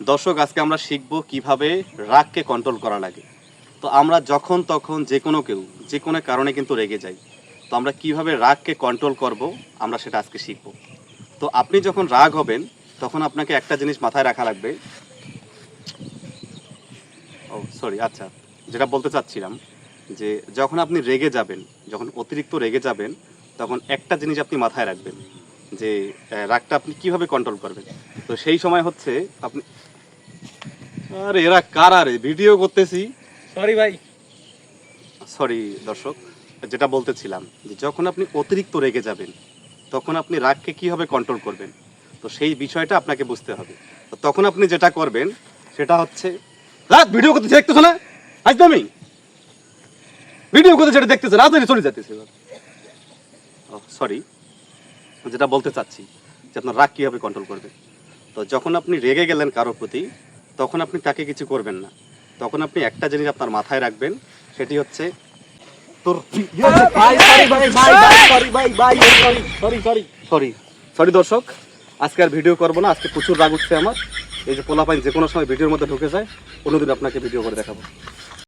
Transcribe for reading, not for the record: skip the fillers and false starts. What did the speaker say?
দর্শক, আজকে আমরা শিখব কিভাবে রাগকে কন্ট্রোল করা লাগে। তো আমরা যখন তখন যে কোনো কারণে কিন্তু রেগে যাই। তো আমরা কিভাবে রাগকে কন্ট্রোল করব, আমরা সেটা আজকে শিখব। তো আপনি যখন রাগ হবেন তখন আপনাকে একটা জিনিস মাথায় রাখা লাগবে। আচ্ছা, যেটা বলতে চাচ্ছিলাম যে যখন আপনি রেগে যাবেন, যখন অতিরিক্ত রেগে যাবেন, তখন একটা জিনিস আপনি মাথায় রাখবেন যে রাগটা আপনি কিভাবে কন্ট্রোল করবেন। তো সেই সময় হচ্ছে আপনি, আরে এরা কারা রে, ভিডিও করতেছি। সরি ভাই। সরি দর্শক, যেটা বলতেছিলাম যে যখন আপনি অতিরিক্ত রেগে যাবেন তখন আপনি রাগকে কিভাবে কন্ট্রোল করবেন, তো সেই বিষয়টা আপনাকে বুঝতে হবে। তো তখন আপনি যেটা করবেন সেটা হচ্ছে, ভিডিও করতেছি দেখতেছো না, আজ আমি ভিডিও করতে যেটা দেখতেছে রাজধানী চলে যেতেছে। সরি, যেটা বলতে চাচ্ছি যে আপনার রাগ কীভাবে কন্ট্রোল করবেন। তো যখন আপনি রেগে গেলেন কারোর প্রতি, তখন আপনি তাকে কিছু করবেন না। তখন আপনি একটা জিনিস আপনার মাথায় রাখবেন, সেটি হচ্ছে তোর সরি সরি দর্শক, আজকে আর ভিডিও করবো না। আজকে প্রচুর রাগ উঠছে আমার। এই যে পোলাপাইন যে কোনো সময় ভিডিওর মধ্যে ঢুকে যায়, অন্যদিন আপনাকে ভিডিও করে দেখাবো।